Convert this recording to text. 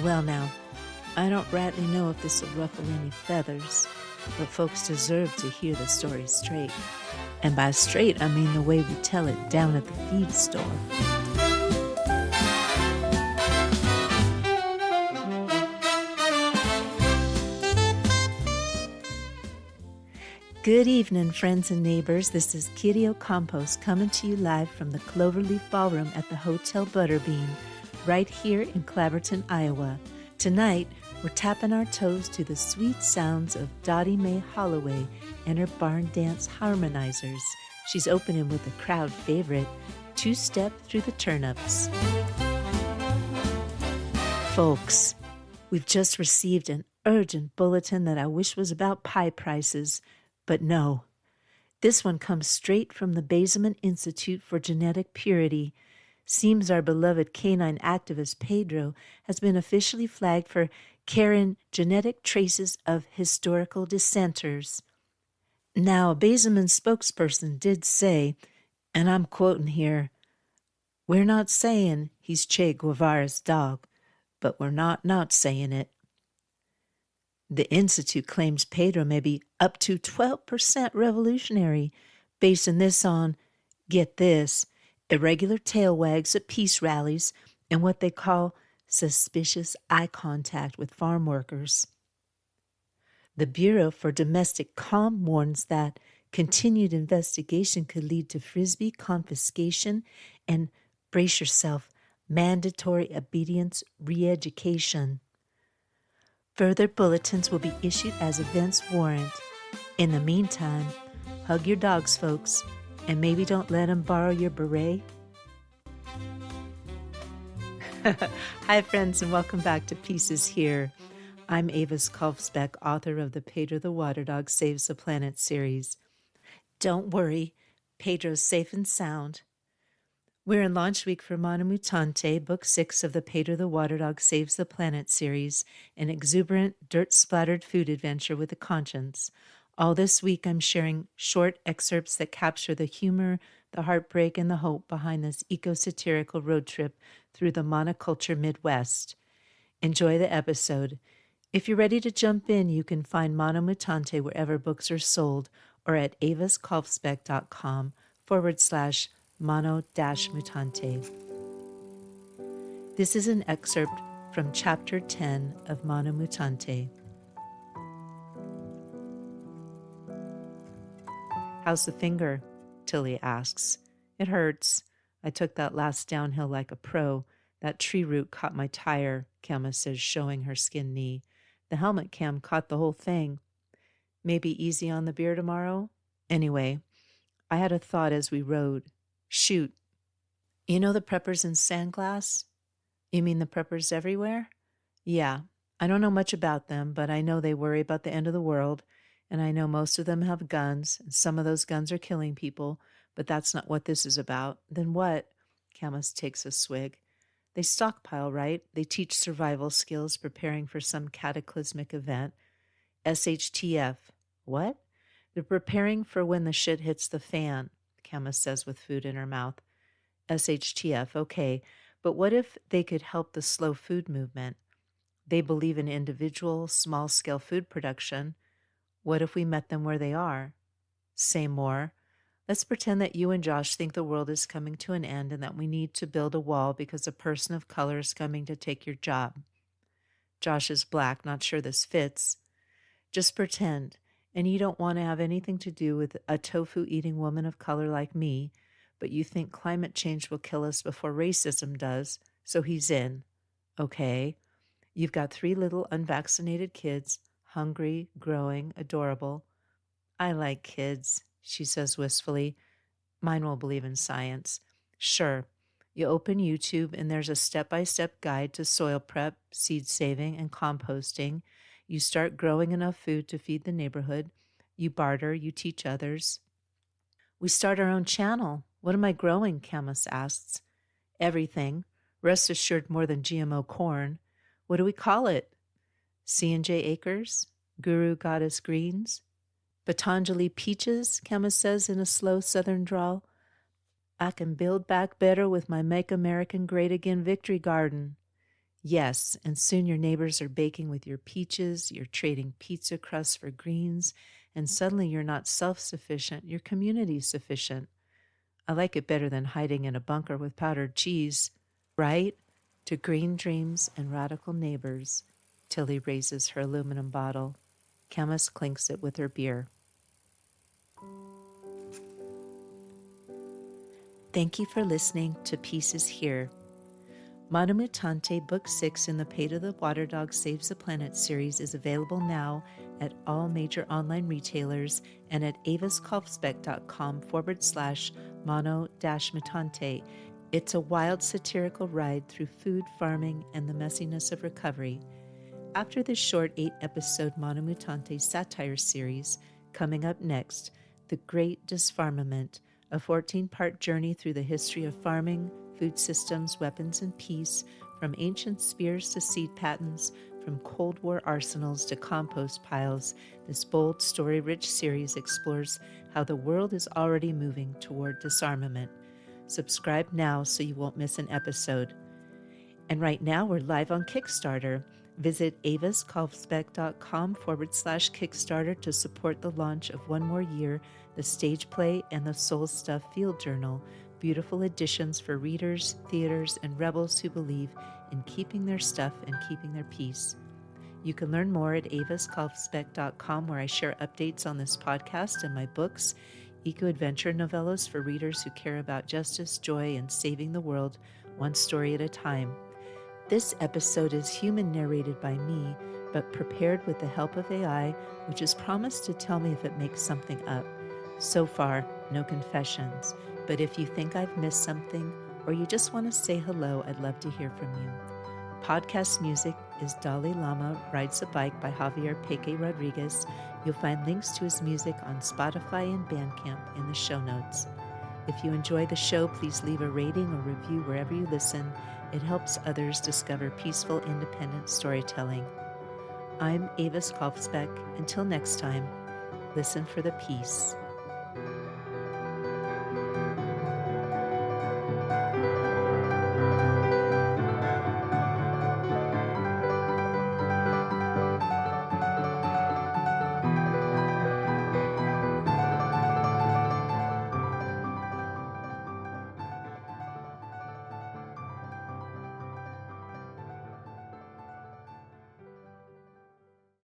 Well now, I don't rightly know if this will ruffle any feathers, but folks deserve to hear the story straight. And by straight, I mean the way we tell it down at the feed store. Good evening, friends and neighbors. This is Kitty O'Compost coming to you live from the Cloverleaf Ballroom at the Hotel Butterbean, right here in Clabberton, Iowa. Tonight, we're tapping our toes to the sweet sounds of Dottie Mae Holloway and her barn dance harmonizers. She's opening with a crowd favorite, Two-Step Through the Turnips. Folks, we've just received an urgent bulletin that I wish was about pie prices, but no. This one comes straight from the Baesamen Institute for Genetic Purity. Seems our beloved canine activist Pedro has been officially flagged for carrying genetic traces of historical dissenters. Now, a Baesamen spokesperson did say, and I'm quoting here, "We're not saying he's Che Guevara's dog, but we're not saying it." The Institute claims Pedro may be up to 12% revolutionary, basing this on, get this, irregular tail wags at peace rallies and what they call suspicious eye contact with farm workers. The Bureau for Domestic Calm warns that continued investigation could lead to Frisbee confiscation and, brace yourself, mandatory obedience re-education. Further bulletins will be issued as events warrant. In the meantime, hug your dogs, folks, and maybe don't let them borrow your beret. Hi, friends, and welcome back to Pieces Here. I'm Avis Kolfsbeck, author of the Pedro the Water Dog Saves the Planet series. Don't worry, Pedro's safe and sound. We're in launch week for Mono Mutante, Book 6 of the Pedro the Water Dog Saves the Planet series, an exuberant, dirt-splattered food adventure with a conscience. All this week I'm sharing short excerpts that capture the humor, the heartbreak, and the hope behind this eco-satirical road trip through the monoculture Midwest. Enjoy the episode. If you're ready to jump in, you can find Mono Mutante wherever books are sold or at aviskolfsbeck.com/mono-mutante. This is an excerpt from Chapter 10 of Mono Mutante. "How's the finger?" Tilly asks. "It hurts. I took that last downhill like a pro. That tree root caught my tire," Camas says, showing her skinned knee. "The helmet cam caught the whole thing. Maybe easy on the beer tomorrow? Anyway, I had a thought as we rode. Shoot. You know the preppers in Sandglass? You mean the preppers everywhere? Yeah, I don't know much about them, but I know they worry about the end of the world, and I know most of them have guns, and some of those guns are killing people, but that's not what this is about. Then what?" Camas takes a swig. "They stockpile, right? They teach survival skills preparing for some cataclysmic event. SHTF. What? They're preparing for when the shit hits the fan," Camas says with food in her mouth. SHTF, okay, but what if they could help the slow food movement? They believe in individual, small-scale food production. What if we met them where they are? Say more. Let's pretend that you and Josh think the world is coming to an end and that we need to build a wall because a person of color is coming to take your job. Josh is black, not sure this fits. Just pretend, and you don't want to have anything to do with a tofu-eating woman of color like me, but you think climate change will kill us before racism does, so he's in. Okay. You've got 3 little unvaccinated kids, hungry, growing, adorable. I like kids, she says wistfully. Mine will believe in science. Sure. You open YouTube and there's a step-by-step guide to soil prep, seed saving, and composting. You start growing enough food to feed the neighborhood. You barter, you teach others. We start our own channel. What am I growing? Camas asks. Everything. Rest assured more than GMO corn. What do we call it? C&J Acres? Guru Goddess Greens? Patanjali Peaches? Camas says in a slow southern drawl. I can build back better with my Make American Great Again victory garden. Yes, and soon your neighbors are baking with your peaches, you're trading pizza crusts for greens, and suddenly you're not self sufficient, you're community sufficient. I like it better than hiding in a bunker with powdered cheese. Right? To green dreams and radical neighbors. Tilly raises her aluminum bottle. Camas clinks it with her beer. Thank you for listening to Pieces Here. Mono Mutante Book 6 in the Pedro the Water Dog Saves the Planet series is available now at all major online retailers and at avaskolfsbeck.com/mono-mutante. It's a wild satirical ride through food, farming, and the messiness of recovery. After this short 8-episode Mono Mutante satire series, coming up next, The Great Disfarmament, a 14-part journey through the history of farming, food systems, weapons, and peace, from ancient spears to seed patents, from Cold War arsenals to compost piles. This bold, story-rich series explores how the world is already moving toward disarmament. Subscribe now so you won't miss an episode. And right now we're live on Kickstarter. Visit avaskolfsbeck.com/Kickstarter to support the launch of One More Year, the stage play, and the Soul Stuff Field Journal, beautiful editions for readers, theaters, and rebels who believe in keeping their stuff and keeping their peace. You can learn more at avaskolfsbeck.com, where I share updates on this podcast and my books, eco-adventure novellas for readers who care about justice, joy, and saving the world, one story at a time. This episode is human narrated by me, but prepared with the help of AI, which has promised to tell me if it makes something up. So far, no confessions, but if you think I've missed something or you just want to say hello, I'd love to hear from you. Podcast music is Dalai Lama Rides a Bike by Javier Peque Rodriguez. You'll find links to his music on Spotify and Bandcamp in the show notes. If you enjoy the show, please leave a rating or review wherever you listen. It helps others discover peaceful, independent storytelling. I'm Avis Kolfsbeck. Until next time, listen for the peace.